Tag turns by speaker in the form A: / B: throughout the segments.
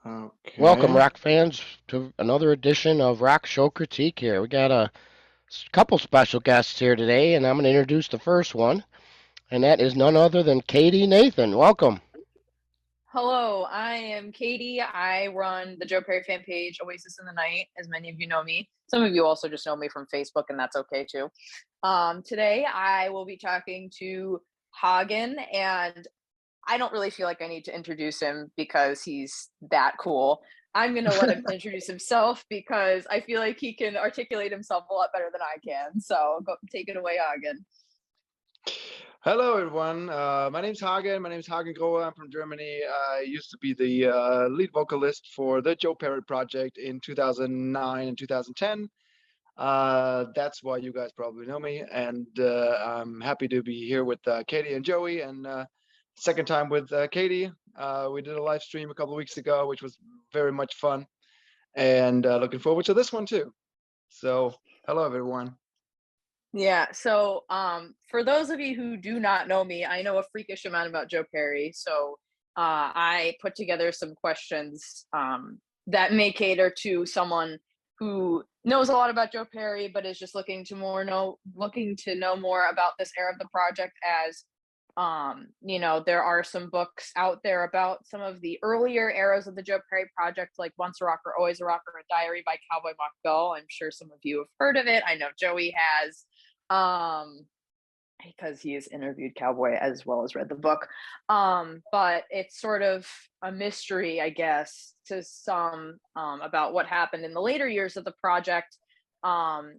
A: Welcome,
B: Okay.
A: rock fans, to another edition of Rock Show Critique here. We got a couple special guests here today, and I'm going to introduce the first one, and that is none other than Katy Nathan. Welcome.
C: Hello, I am Katy. I run the Joe Perry fan page, Oasis in the Night, as many of you know me. Some of you also just know me from Facebook, and that's okay too. Today, I will be talking to Hagen, and I don't really feel like I need to introduce him because he's that cool. I'm going to let him introduce himself because I feel like he can articulate himself a lot better than I can. So go take it away, Hagen.
B: Hello, everyone. My name's Hagen. My name's Hagen Grohe. I'm from Germany. I used to be the lead vocalist for the Joe Perry project in 2009 and 2010. That's why you guys probably know me. And I'm happy to be here with Katy and Joey. And second time with Katy. We did a live stream a couple of weeks ago, which was very much fun. And looking forward to this one too. So, hello, everyone.
C: Yeah, so for those of you who do not know me, I know a freakish amount about Joe Perry. So I put together some questions that may cater to someone who knows a lot about Joe Perry, but is just looking to know more about this era of the project. As there are some books out there about some of the earlier eras of the Joe Perry project, like Once a Rocker, Always a Rocker, A Diary by Cowboy Mock Bell. I'm sure some of you have heard of it. I know Joey has, um, because he has interviewed Cowboy as well as read the book. But it's sort of a mystery, I guess, to some, about what happened in the later years of the project,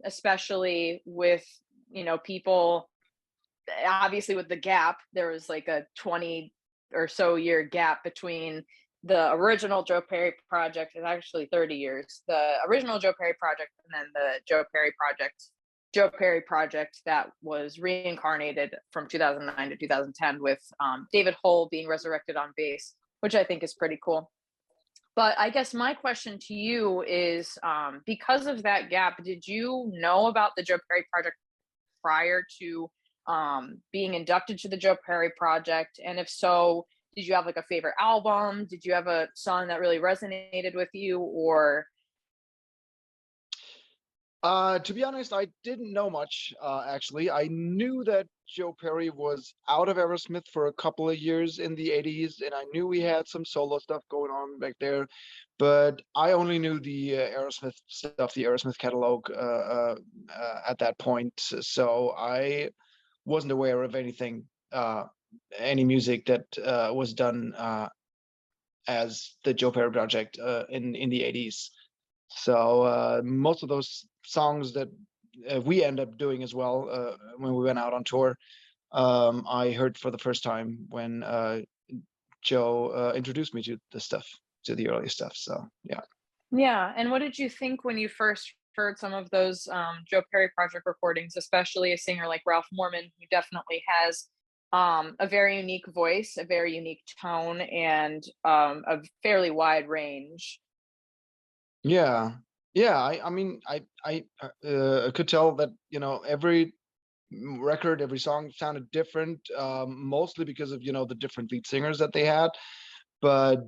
C: especially with, people. Obviously, with the gap, there was like a 20 or so year gap between the original Joe Perry project. It's actually 30 years. The original Joe Perry project, and then the Joe Perry project that was reincarnated from 2009 to 2010 with David Hull being resurrected on bass, which I think is pretty cool. But I guess my question to you is, because of that gap, did you know about the Joe Perry project prior to being inducted to the Joe Perry project? And if so, did you have like a favorite album? Did you have a song that really resonated with you? Or
B: To be honest, I didn't know much, actually. I knew that Joe Perry was out of Aerosmith for a couple of years in the 80s, and I knew we had some solo stuff going on back there, but I only knew the Aerosmith stuff, the Aerosmith catalog, at that point. So I wasn't aware of anything, any music that was done as the Joe Perry project in the 80s. So most of those songs that we end up doing as well when we went out on tour, I heard for the first time when Joe introduced me to the stuff, to the early stuff. So yeah.
C: yeah, and what did you think when you first heard some of those Joe Perry project recordings, especially a singer like Ralph Morman, who definitely has a very unique voice, a very unique tone, and a fairly wide range?
B: Yeah, yeah. I mean, I could tell that every record, every song sounded different, mostly because of the different lead singers that they had, but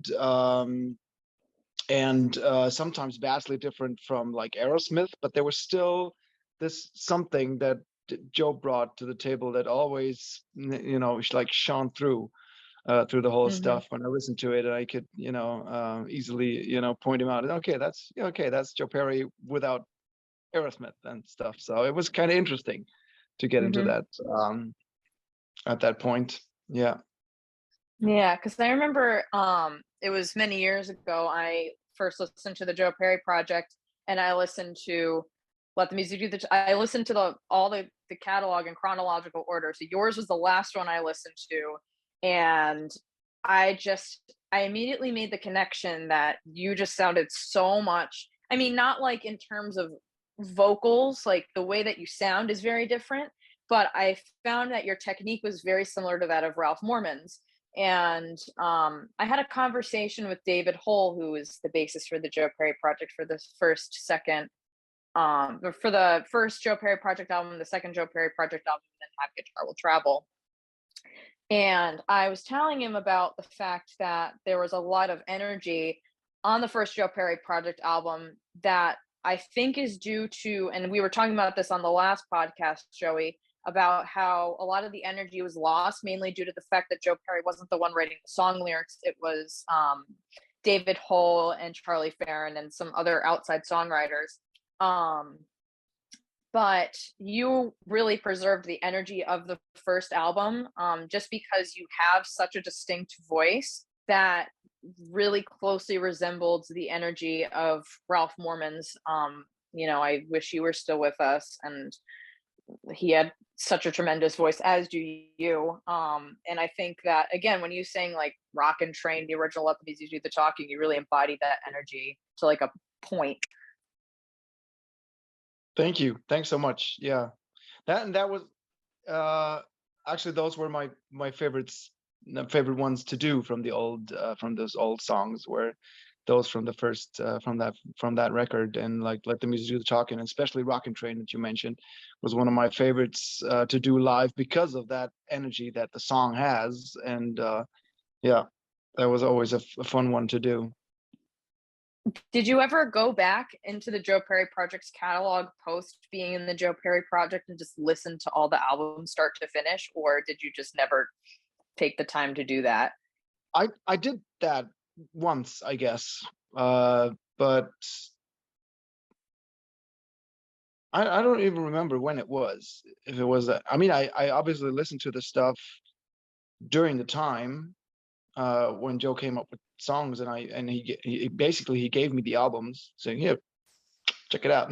B: and sometimes vastly different from like Aerosmith, but there was still this something that Joe brought to the table that always, like shone through the whole
C: Mm-hmm.
B: stuff. When I listened to it, I could, easily, point him out. Okay, that's Joe Perry without Aerosmith and stuff. So it was kind of interesting to get into
C: Mm-hmm.
B: that at that point. Yeah.
C: Yeah, because I remember it was many years ago. I first listened to the Joe Perry project, and I listened to Let the Music Do I listened to the catalog in chronological order. So yours was the last one I listened to, and I immediately made the connection that you just sounded so much. I mean, not like in terms of vocals, like the way that you sound is very different, but I found that your technique was very similar to that of Ralph Morman's. And I had a conversation with David Hull, who is the bassist for the Joe Perry project for the for the first Joe Perry project album, the second Joe Perry project album, and then Have Guitar Will Travel. And I was telling him about the fact that there was a lot of energy on the first Joe Perry Project album that I think is due to, and we were talking about this on the last podcast, Joey, about how a lot of the energy was lost mainly due to the fact that Joe Perry wasn't the one writing the song lyrics. It was David Hull and Charlie Farron and some other outside songwriters. But you really preserved the energy of the first album, just because you have such a distinct voice that really closely resembled the energy of Ralph Morman's. I Wish You Were Still With Us, and he had such a tremendous voice, as do you. And I think that, again, when you sang like Rock and Train, the original Let the Music Do the Talking, you really embodied that energy to like a point.
B: Thank you. Thanks so much. Yeah. That was actually, those were my favorites, favorite ones to do from the old from those old songs, were those from the first from that record. And like Let the Music Do the Talking, and especially Rock and Train that you mentioned, was one of my favorites to do live because of that energy that the song has. And yeah, that was always a fun one to do.
C: Did you ever go back into the Joe Perry Project's catalog post being in the Joe Perry Project and just listen to all the albums start to finish, or did you just never take the time to do that?
B: I did that once, I guess, but I don't even remember when it was. If it was, I mean, I obviously listened to the stuff during the time when Joe came up with songs, and he basically gave me the albums, saying, "Here, check it out,"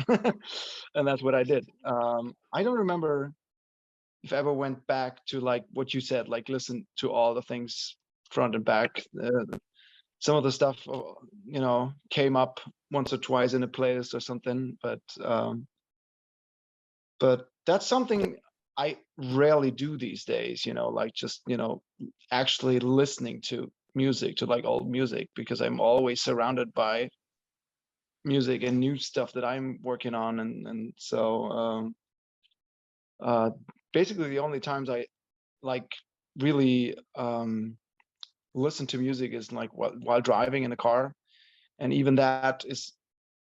B: and that's what I did. I don't remember if I ever went back to, like what you said, like listen to all the things front and back. Some of the stuff, came up once or twice in a playlist or something, but that's something I rarely do these days. Like just actually listening to music, to like old music, because I'm always surrounded by music and new stuff that I'm working on, and so basically the only times I like really listen to music is like while driving in the car, and even that is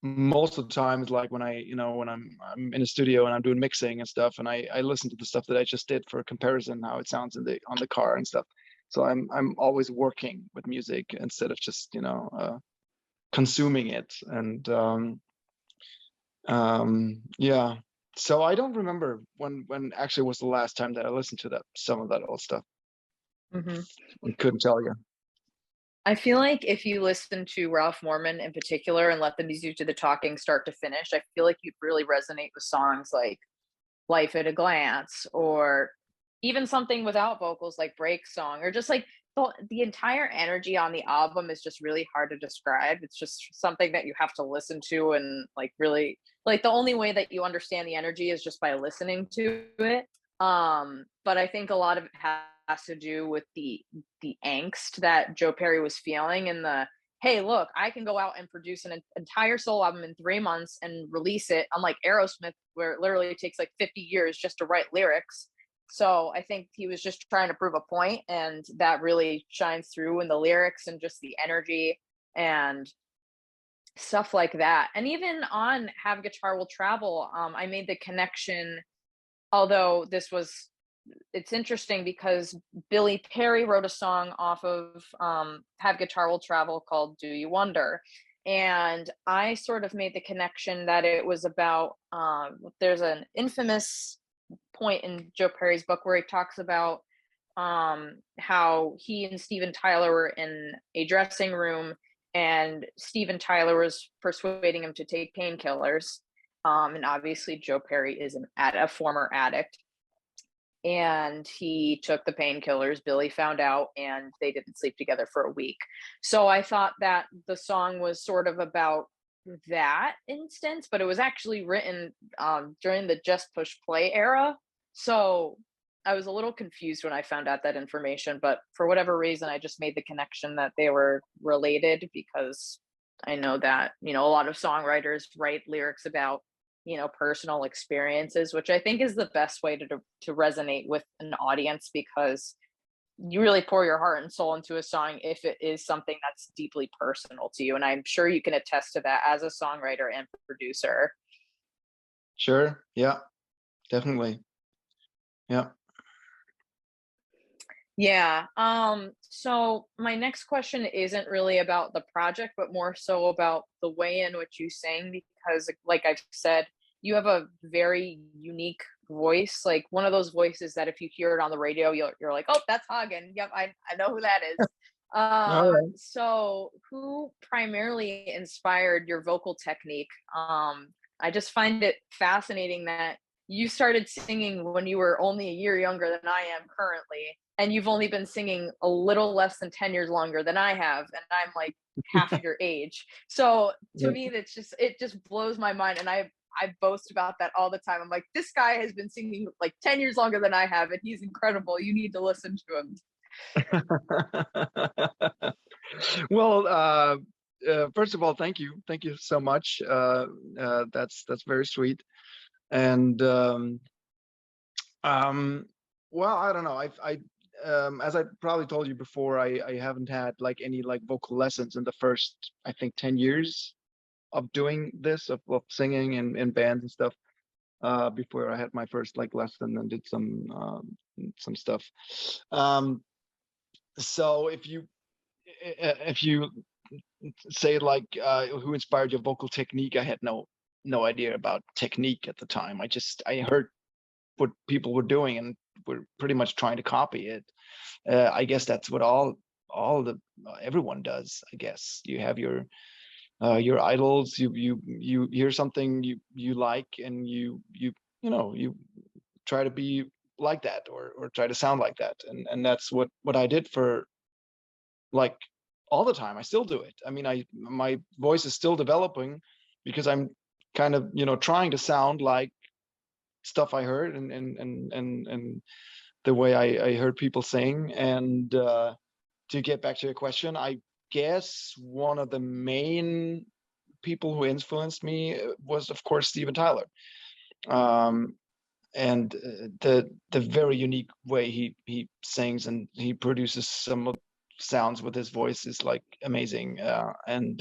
B: most of the time is like when I'm in a studio and I'm doing mixing and stuff, and I listen to the stuff that I just did for a comparison, how it sounds on the car and stuff. So I'm always working with music instead of just consuming it. And yeah, so I don't remember when actually was the last time that I listened to some of that old stuff.
C: Mm-hmm.
B: I couldn't tell you.
C: I feel like if you listen to Ralph Morman in particular and Let the Music Do the Talking start to finish, I feel like you'd really resonate with songs like Life at a Glance, or even something without vocals like Break Song, or just like the entire energy on the album is just really hard to describe. It's just something that you have to listen to, and like really, like the only way that you understand the energy is just by listening to it. But I think a lot of it has to do with the angst that Joe Perry was feeling, and the, hey, look, I can go out and produce an entire solo album in 3 months and release it, unlike Aerosmith, where it literally takes like 50 years just to write lyrics. So I think he was just trying to prove a point, and that really shines through in the lyrics and just the energy and stuff like that. And even on Have Guitar Will Travel, I made the connection, although it's interesting because Billy Perry wrote a song off of Have Guitar Will Travel called Do You Wonder? And I sort of made the connection that it was about, there's an infamous point in Joe Perry's book where he talks about how he and Steven Tyler were in a dressing room, and Steven Tyler was persuading him to take painkillers. And obviously Joe Perry is a former addict, and he took the painkillers. Billy found out, and they didn't sleep together for a week. So I thought that the song was sort of about that instance, but it was actually written during the Just Push Play era. So I was a little confused when I found out that information, but for whatever reason, I just made the connection that they were related, because I know that, a lot of songwriters write lyrics about, personal experiences, which I think is the best way to resonate with an audience, because you really pour your heart and soul into a song if it is something that's deeply personal to you. And I'm sure you can attest to that as a songwriter and producer.
B: Sure. Yeah, definitely. Yeah.
C: Yeah. So my next question isn't really about the project, but more so about the way in which you sing, because like I've said, you have a very unique voice, like one of those voices that if you hear it on the radio, you're like, oh, that's Hagen. Yep, I know who that is.
B: All right.
C: So who primarily inspired your vocal technique? I just find it fascinating that you started singing when you were only a year younger than I am currently, and you've only been singing a little less than 10 years longer than I have, and I'm like half your age. So to
B: Yeah.
C: me, it just blows my mind, and I boast about that all the time. I'm like, this guy has been singing like 10 years longer than I have, and he's incredible. You need to listen to him.
B: Well, first of all, thank you so much. That's very sweet. And um, well, I don't know. As I probably told you before, I haven't had like any like vocal lessons in the first, I think, 10 years of doing this, of singing in bands and stuff. Before I had my first like lesson and did some stuff. Um, so if you say like who inspired your vocal technique, I had no idea about technique at the time. I heard what people were doing and were pretty much trying to copy it. I guess that's what all the everyone does. I guess you have your idols. You hear something you like, and you know you try to be like that, or try to sound like that, and that's what I did for like all the time. I still do it. I mean, my voice is still developing because I'm kind of trying to sound like stuff I heard, and the way I heard people sing. And to get back to your question, I guess one of the main people who influenced me was, of course, Steven Tyler. Um, and the very unique way he sings, and he produces some of sounds with his voice is like amazing. And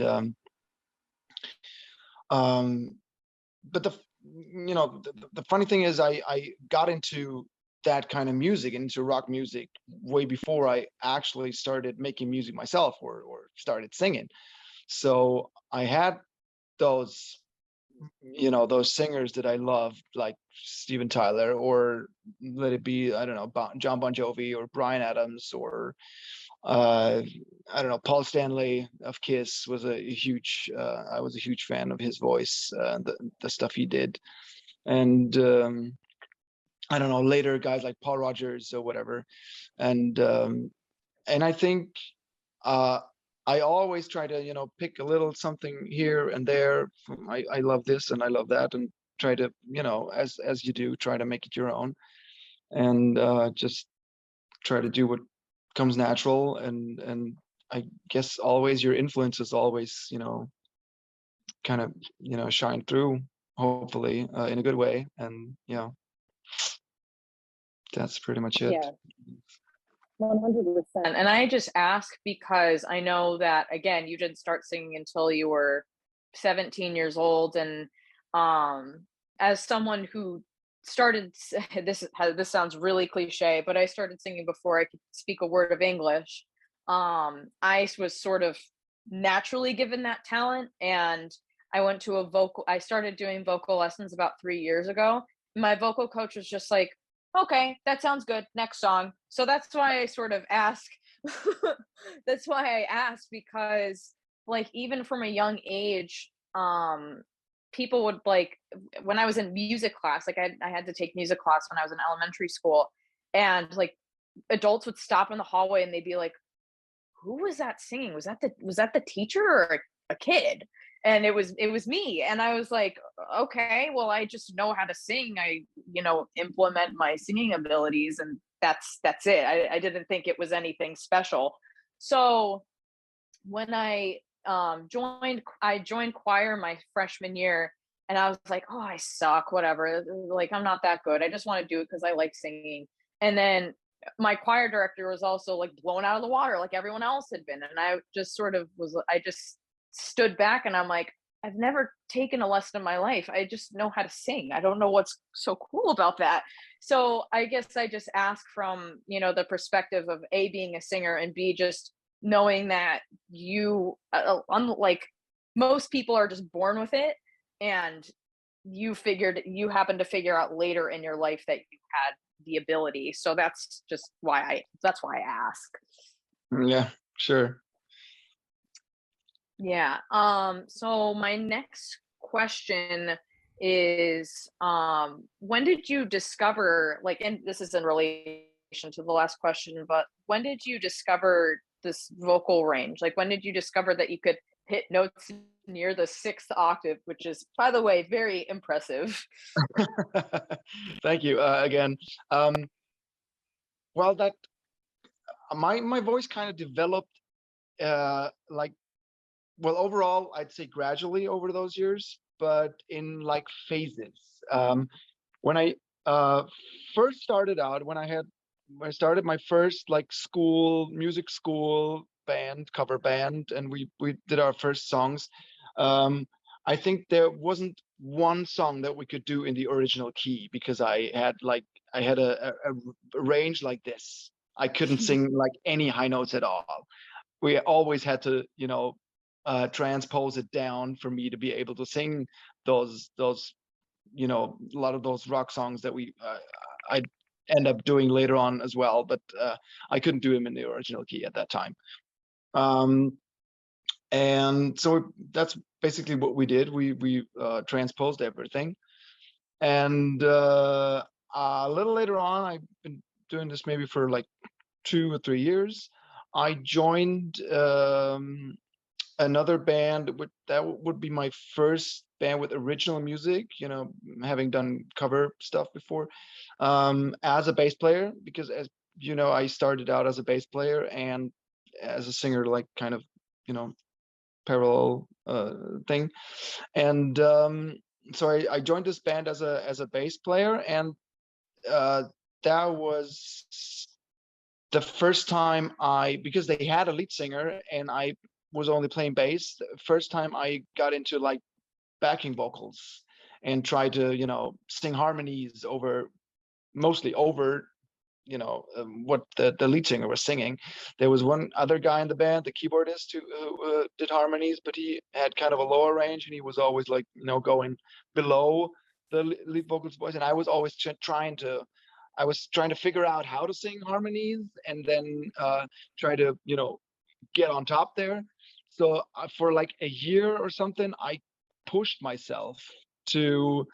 B: but the funny thing is, I got into that kind of music, into rock music, way before I actually started making music myself, or started singing. So I had those those singers that I loved, like Steven Tyler, or let it be, I don't know, John Bon Jovi, or Bryan Adams, or I don't know, Paul Stanley of Kiss was a huge. I was a huge fan of his voice, the stuff he did, and I don't know, later guys like Paul Rogers or whatever, and I think uh, I always try to pick a little something here and there. I love this and I love that, and try to as you do, try to make it your own, and just try to do what comes natural. And I guess always your influences always kind of shine through, hopefully, in a good way. And that's pretty much it.
C: Yeah. 100%. And I just ask because I know that, again, you didn't start singing until you were 17 years old. And as someone who started, this sounds really cliche, but I started singing before I could speak a word of English. I was sort of naturally given that talent. And I started doing vocal lessons about 3 years ago. My vocal coach was just like, okay, that sounds good. Next song. So that's why I sort of ask. That's why I ask, because like even from a young age, people would like, when I was in music class, like I had to take music class when I was in elementary school, and like adults would stop in the hallway and they'd be like, who was that singing? Was that the teacher or a kid? And it was me. And I was like, okay, well, I just know how to sing. I implement my singing abilities, and that's it. I didn't think it was anything special. So when I joined choir my freshman year, and I was like, oh, I suck, whatever, like I'm not that good, I just want to do it because I like singing. And then my choir director was also like blown out of the water like everyone else had been. And I just stood back and I'm like, I've never taken a lesson in my life. I just know how to sing. I don't know what's so cool about that. So I guess I just ask from, the perspective of A, being a singer, and B, just knowing that you, unlike most people, are just born with it. And you happen to figure out later in your life that you had the ability. So that's why I ask.
B: Yeah, sure.
C: Yeah. So my next question is, when did you discover, like, and this is in relation to the last question, but when did you discover this vocal range? Like, when did you discover that you could hit notes near the 6th octave, which is, by the way, very impressive?
B: Thank you again. Well, that my voice kind of developed overall, I'd say gradually over those years, but in like phases. When I first started out, when I started my first like music school band, cover band, and we did our first songs. I think there wasn't one song that we could do in the original key because I had a range like this. I couldn't sing like any high notes at all. We always had to, transpose it down for me to be able to sing those a lot of those rock songs that I end up doing later on as well, but I couldn't do them in the original key at that time. And so that's basically what we did. We transposed everything, and a little later on, I've been doing this maybe for like 2 or 3 years. I joined another band. That would be my first band with original music, having done cover stuff before, as a bass player, because as I started out as a bass player and as a singer, like kind of, parallel thing. And so I joined this band as a bass player, and that was the first time because they had a lead singer and I was only playing bass, the first time I got into like backing vocals and tried to, sing harmonies mostly over, what the lead singer was singing. There was one other guy in the band, the keyboardist, who did harmonies, but he had kind of a lower range and he was always like, going below the lead vocal's voice. And I was always trying to figure out how to sing harmonies and then try to, get on top there. So for like a year or something, I pushed myself to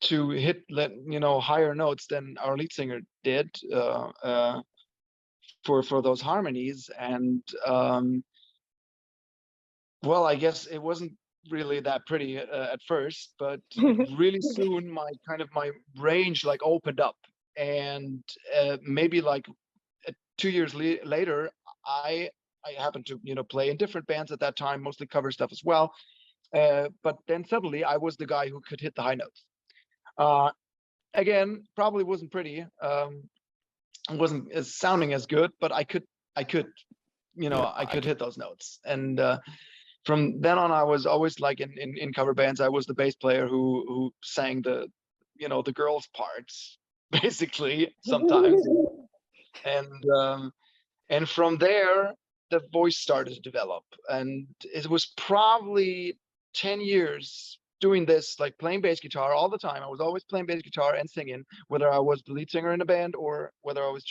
B: hit higher notes than our lead singer did for those harmonies. And well, I guess it wasn't really that pretty at first, but really soon my range like opened up, and maybe like 2 years later, I happened to play in different bands at that time, mostly cover stuff as well. But then suddenly I was the guy who could hit the high notes. Again, probably wasn't pretty. Wasn't as sounding as good, but I could hit those notes. And from then on, I was always like in cover bands, I was the bass player who sang the girls' parts, basically, sometimes. And from there, the voice started to develop. And it was probably 10 years doing this, like playing bass guitar all the time. I was always playing bass guitar and singing, whether I was the lead singer in a band or whether I was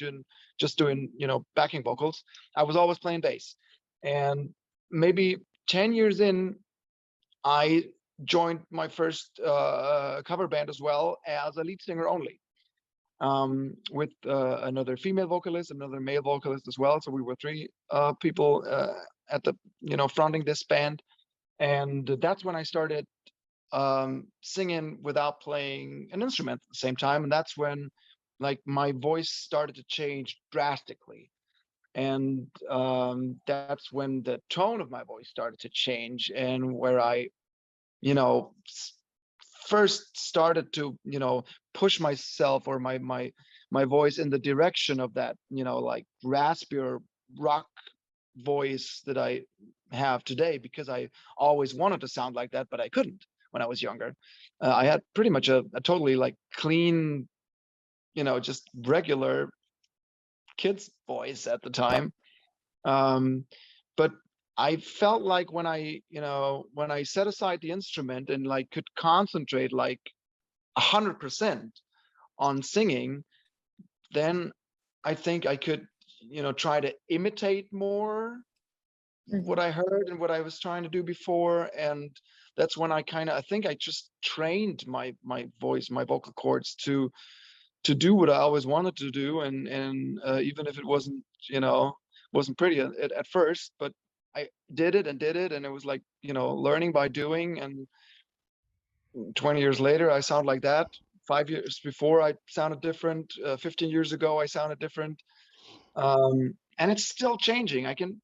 B: just doing backing vocals. I was always playing bass. And maybe 10 years in, I joined my first cover band as well as a lead singer only, with another female vocalist, another male vocalist as well. So we were 3 people at the fronting this band. And that's when I started singing without playing an instrument at the same time. And that's when like my voice started to change drastically. And that's when the tone of my voice started to change, and where I first started to push myself or my my voice in the direction of that, like raspier rock voice that I have today, because I always wanted to sound like that, but I couldn't when I was younger. I had pretty much a totally like clean, just regular kid's voice at the time. But I felt like when I set aside the instrument and like could concentrate like 100% on singing, then I think I could, try to imitate more what I heard and what I was trying to do before. And that's when I think I just trained my voice, my vocal cords to do what I always wanted to do. And even if it wasn't pretty at first, but I did it, and it was like, learning by doing. And 20 years later, I sound like that. 5 years before, I sounded different. 15 years ago, I sounded different. And it's still changing. I can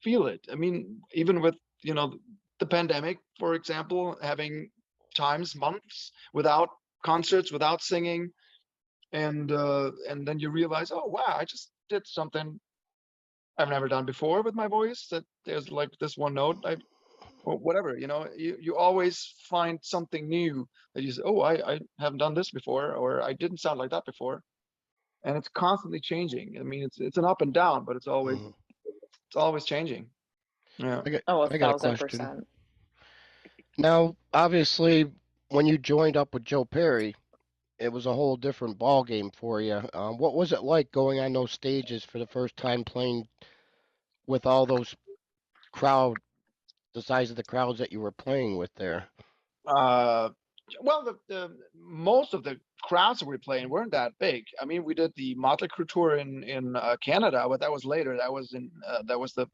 B: feel it. I mean, even with, the pandemic, for example, having months without concerts, without singing. And then you realize, oh, wow, I just did something I've never done before with my voice. That there's like this one note, or whatever, you always find something new that you say, oh, I haven't done this before, or I didn't sound like that before. And it's constantly changing. I mean, it's an up and down, but it's always changing. Yeah.
A: I got a question.
C: 1,000%.
A: Now, obviously, when you joined up with Joe Perry, it was a whole different ball game for you. What was it like going on those stages for the first time, playing with all those crowd, the size of the crowds that you were playing with there?
B: Well, the most of the crowds that we were playing weren't that big. I mean, we did the Motley Crue tour in Canada, but that was later. That was the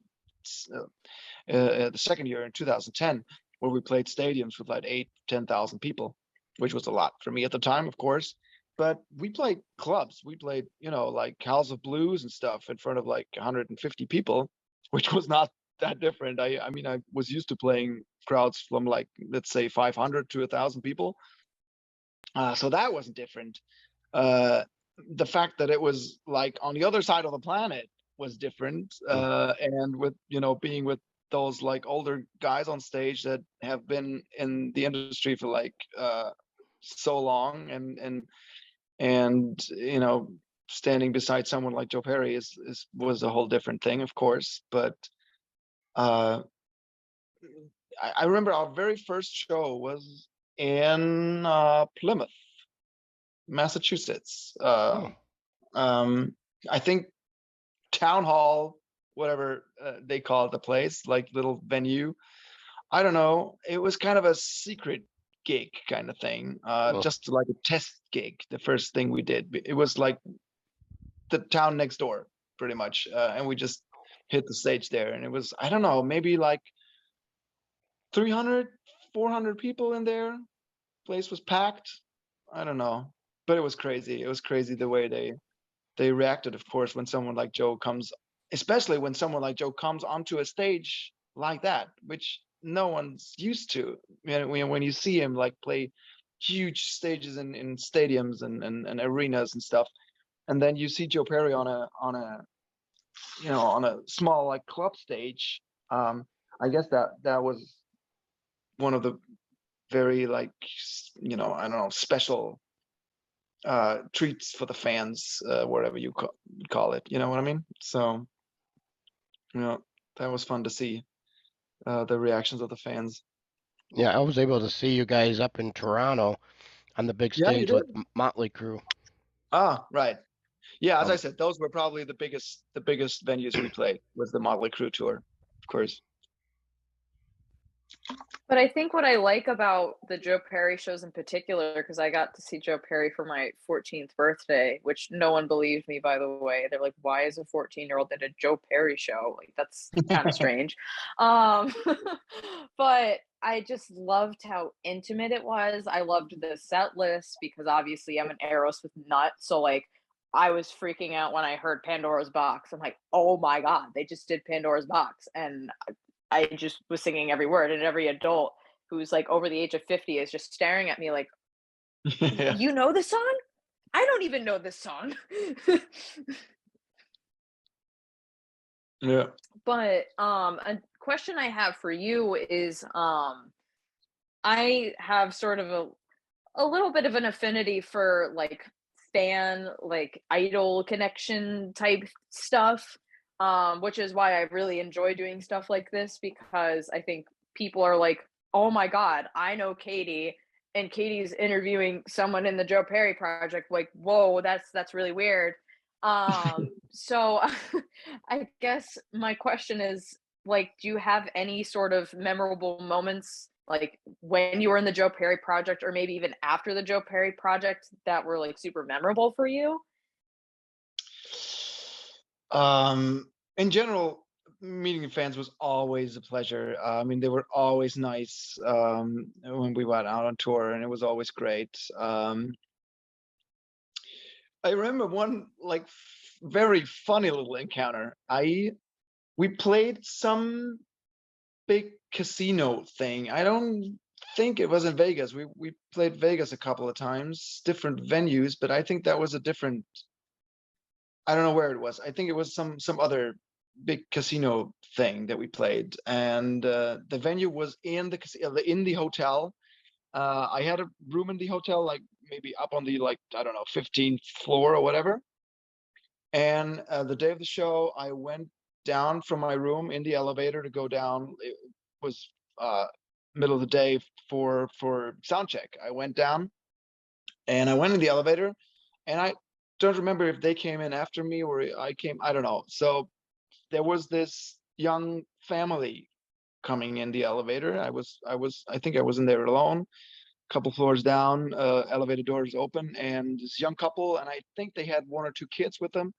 B: second year in 2010, where we played stadiums with like 8,000-10,000 people, which was a lot for me at the time, of course. But we played clubs. We played, like House of Blues and stuff in front of like 150 people, which was not that different. I mean, I was used to playing crowds from like, let's say 500 to 1,000 people. So that wasn't different. The fact that it was like on the other side of the planet was different. And with, being with those like older guys on stage that have been in the industry for like so long, and standing beside someone like Joe Perry was a whole different thing, of course. But I remember our very first show was in Plymouth, Massachusetts. I think town hall, whatever they call it, the place, like little venue. I don't know. It was kind of a secret gig kind of thing, just like a test gig. The first thing we did, it was like the town next door, pretty much, and we just hit the stage there, and it was, I don't know, maybe like 300, 400 people in there. Place was packed. I don't know, but it was crazy. It was crazy the way they reacted, of course, when someone like Joe comes, especially when someone like Joe comes onto a stage like that, which no one's used to. When you see him like play huge stages in stadiums and arenas and stuff, and then you see Joe Perry on a small like club stage. I guess that was one of the very like, I don't know, special treats for the fans, whatever you call it. You know what I mean? So, that was fun to see the reactions of the fans.
A: Yeah, I was able to see you guys up in Toronto on the big
B: Yeah, you
A: stage with
B: did.
A: Motley Crue.
B: Ah, right. Yeah, as I said, those were probably the biggest venues we played, was the Motley Crue tour, of course.
C: But I think what I like about the Joe Perry shows in particular, because I got to see Joe Perry for my 14th birthday, which no one believed me, by the way. They're like, why is a 14-year-old at a Joe Perry show? Like, that's kind of strange. But I just loved how intimate it was. I loved the set list because obviously I'm an Aerosmith nut. So like, I was freaking out when I heard Pandora's Box. I'm like, oh my God, they just did Pandora's Box. And I just was singing every word, and every adult who's like over the age of 50 is just staring at me like,
B: Yeah.
C: you know the song? I don't even know this song.
B: Yeah.
C: But a question I have for you is I have sort of a little bit of an affinity for like fan, like idol connection type stuff, which is why I really enjoy doing stuff like this because I think people are like, oh my God, I know Katy, and Katy's interviewing someone in the Joe Perry project. Like, whoa, that's really weird. So I guess my question is like, do you have any sort of memorable moments like when you were in the Joe Perry project or maybe even after the Joe Perry project that were like super memorable for you?
B: In general, meeting fans was always a pleasure. I mean, they were always nice when we went out on tour, and it was always great. I remember one like very funny little encounter. We played some big casino thing. I don't think it was in Vegas. We played Vegas a couple of times, different venues, but I think that was a different. I don't know where it was. I think it was some other big casino thing that we played, and the venue was in the hotel. I had a room in the hotel, like maybe up on the like I don't know 15th floor or whatever. And the day of the show, I went down from my room in the elevator to go down. It was middle of the day for sound check. I went down and I went in the elevator, and I don't remember if they came in after me or I came. I don't know. So there was this young family coming in the elevator. I think I was in there alone. Couple floors down, elevator doors open, and this young couple, and I think they had one or two kids with them.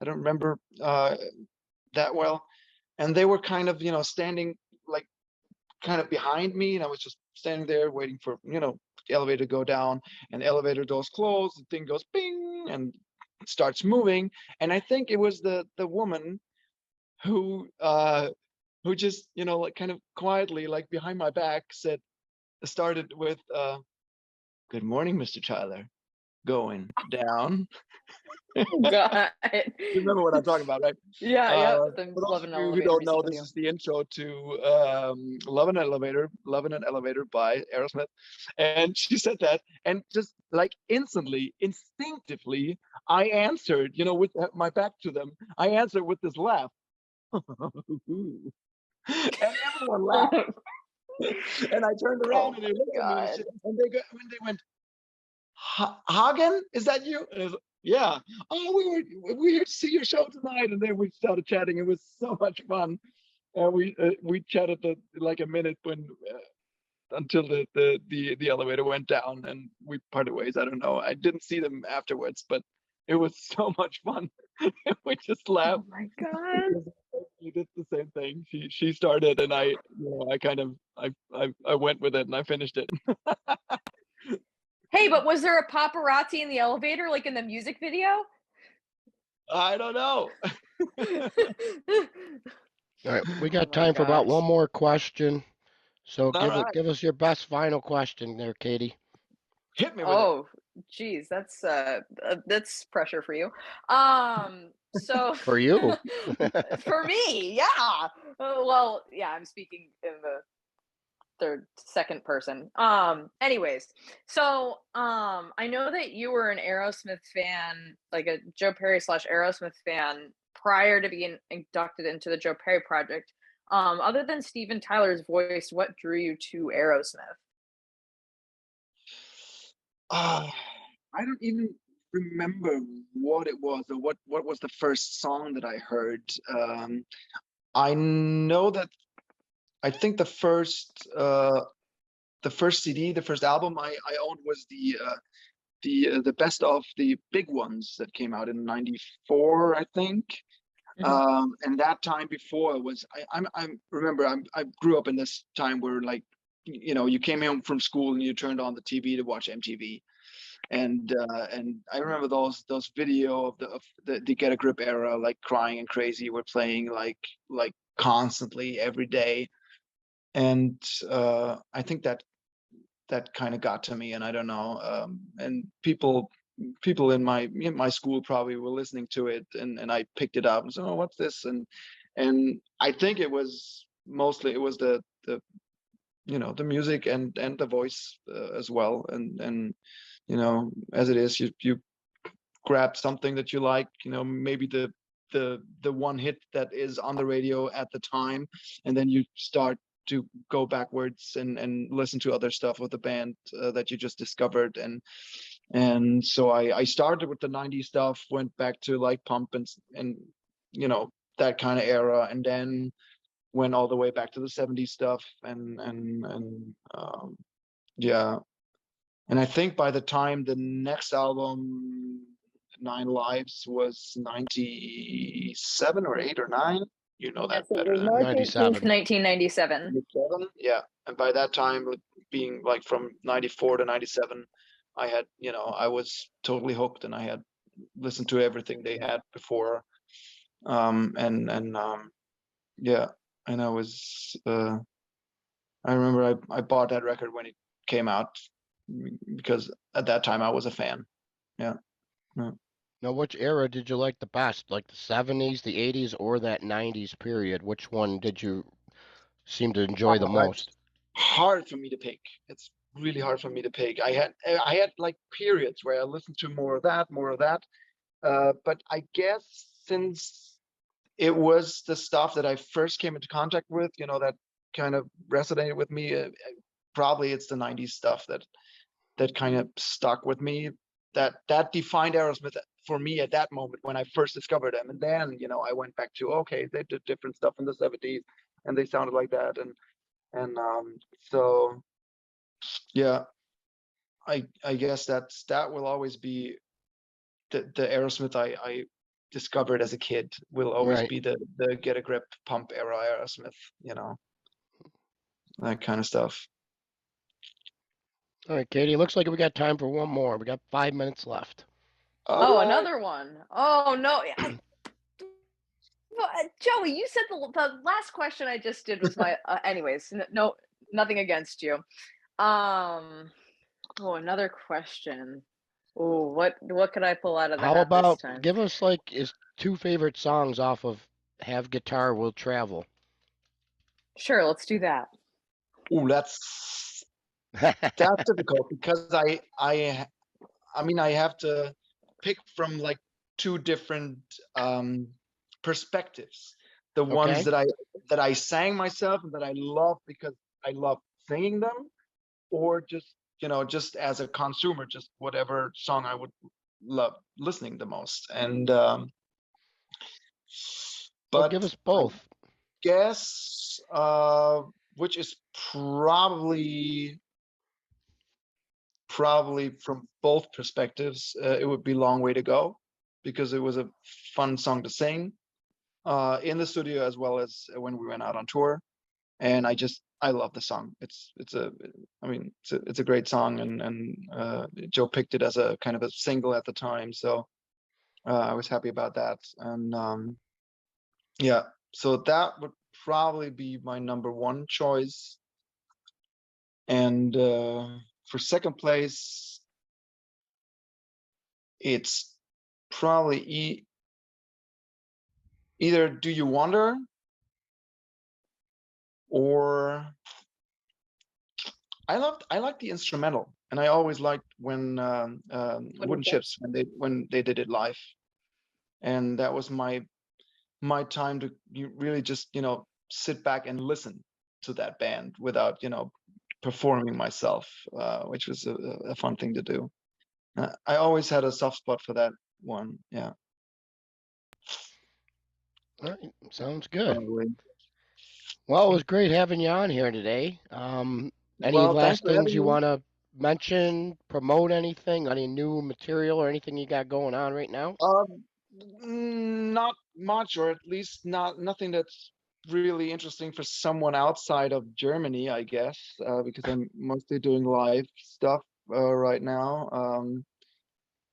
B: I don't remember that well. And they were kind of, standing like kind of behind me, and I was just standing there waiting for, the elevator to go down, and the elevator doors close, the thing goes bing and starts moving. And I think it was the woman who just, like kind of quietly, like behind my back started with good morning, Mr. Tyler. Going down.
C: God.
B: You remember what I'm talking about, right?
C: Yeah, yeah. The
B: For those
C: Love
B: of
C: and
B: you who
C: Elevator
B: don't
C: music
B: know, this
C: video.
B: is the intro to Love in an Elevator by Aerosmith. And she said that, and just like instantly, instinctively, I answered, with my back to them, I answered with this laugh. And everyone laughed. And I turned
C: Oh
B: around and they
C: my
B: looked at me
C: God.
B: and they went, Hagen, is that you? And I was like, yeah. Oh, we here to see your show tonight, and then we started chatting. It was so much fun, and we chatted like a minute until the elevator went down, and we parted ways. I don't know. I didn't see them afterwards, but it was so much fun. We just
C: Oh
B: laughed.
C: my God.
B: We did the same thing. She started, and I kind of I went with it, and I finished it.
C: Hey, but was there a paparazzi in the elevator like in the music video?
B: I don't know.
A: All right, we
C: Oh
A: got
C: my
A: time for about one
C: gosh.
A: more question. So
B: All right,
A: give us your best final question there, Katy.
B: hit me with it.
C: Oh, geez, that's pressure for you. So
A: For you.
C: for me, yeah. Well, yeah, I'm speaking in the second person. Anyways, so I know that you were an Aerosmith fan, like a Joe Perry slash Aerosmith fan prior to being inducted into the Joe Perry project. Other than Steven Tyler's voice, what drew you to Aerosmith?
B: Ah, I don't even remember what it was or what was the first song that I heard. I know that I think the first CD, the first album I owned was the best of the big ones that came out in '94, I think.
C: Mhm.
B: And that time before was I remember I grew up in this time where like you came home from school and you turned on the TV to watch MTV. And I remember those video of the Get a Grip era, like Crying and Crazy were playing like constantly every day. And I think that kind of got to me, and I don't know. And people people in my school probably were listening to it, and I picked it up and said, oh, what's this? And I think it was mostly the the music and the voice as well, and as it is, you grab something that you like, maybe the one hit that is on the radio at the time, and then you start to go backwards and listen to other stuff of the band that you just discovered. And so I started with the 90s stuff, went back to like pump and that kind of era, and then went all the way back to the 70s stuff, and yeah. And I think by the time the next album, Nine Lives, was 97 or 8 or 9, that
C: Yes, it
B: better
C: was
B: than
C: March 18th,
A: 97.
C: 1997.
B: 97. Yeah, and by that time, being like from 94 to 97, I had, I was totally hooked, and I had listened to everything they had before. Yeah, and I was I remember I bought that record when it came out, because at that time I was a fan. Yeah. Yeah.
A: Now, which era did you like the best? Like the 70s, the 80s, or that 90s period? Which one did you seem to enjoy the
B: It's
A: most?
B: hard for me to pick. It's really hard for me to pick. I had like periods where I listened to more of that, more of that. But I guess since it was the stuff that I first came into contact with, that kind of resonated with me. Probably it's the 90s stuff that kind of stuck with me. That defined Aerosmith for me at that moment when I first discovered them. And then, I went back to, okay, they did different stuff in the 70s and they sounded like that. And so yeah, I guess that will always be the Aerosmith I discovered as a kid, will always
A: Right.
B: be the Get a Grip, Pump era Aerosmith, that kind of stuff.
A: All right, Katie, looks like we got time for one more. We got 5 minutes left.
B: All
C: Oh,
B: right.
C: another one. Oh no, well, Joey, you said the last question I just did was my. Anyways, no, nothing against you. Oh, another question. Oh, what could I pull out of the
A: How
C: hat this
A: about
C: time?
A: give us like his two favorite songs off of Have Guitar Will Travel?
C: Sure, let's do that.
B: Ooh, that's difficult, because I mean, I have to pick from like two different perspectives. The ones
A: Okay.
B: that I sang myself and that I love because I love singing them, or just as a consumer, just whatever song I would love listening the most. And
A: Well, give
B: but
A: us
B: I
A: both.
B: guess which is probably from both perspectives, it would be Long Way to Go, because it was a fun song to sing in the studio as well as when we went out on tour. And I love the song. It's a great song, and Joe picked it as a kind of a single at the time, so I was happy about that. And yeah, so that would probably be my number one choice. And for second place, it's probably either Do You Wonder, or I like the instrumental, and I always liked when Wooden Chips, when they did it live, and that was my time to really just sit back and listen to that band without performing myself, which was a fun thing to do. I always had a soft spot for that one. Yeah.
A: All right, sounds good.
B: Probably.
A: Well, it was great having you on here today. Any
B: Well, thanks
A: last
B: for
A: things
B: having
A: you
B: me.
A: want to mention, promote anything, any new material or anything you got going on right now?
B: Not much, or at least nothing that's really interesting for someone outside of Germany, I guess, because I'm mostly doing live stuff right now.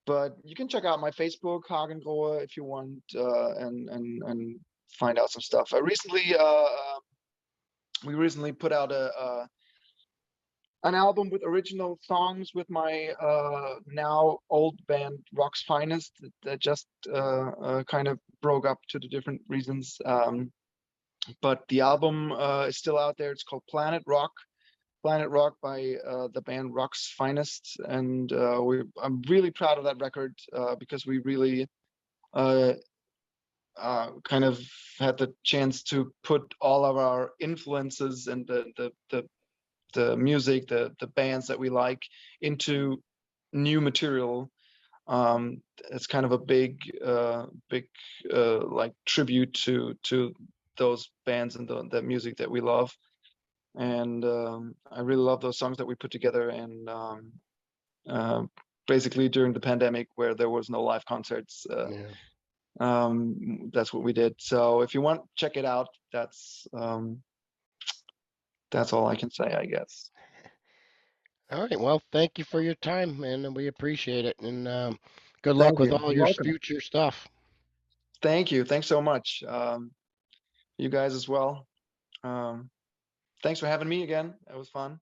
B: But you can check out my Facebook, Hagen Grohe, if you want, and find out some stuff. We recently put out an album with original songs with my now old band Rock's Finest that just kind of broke up to the different reasons. But the album is still out there. It's called Planet Rock by the band Rock's Finest, and I'm really proud of that record because we really kind of had the chance to put all of our influences and the music, the bands that we like into new material. It's kind of a big like tribute to those bands and the music that we love. And I really love those songs that we put together. And basically during the pandemic, where there was no live concerts, that's what we did. So if you want, check it out. That's all I can say, I guess.
A: All right. Well, thank you for your time, man, and we appreciate it. And good luck
B: Thank
A: with
B: you.
A: all
B: You're
A: your
B: welcome.
A: future stuff.
B: Thank you. Thanks so much. You guys as well. Thanks for having me again. It was fun.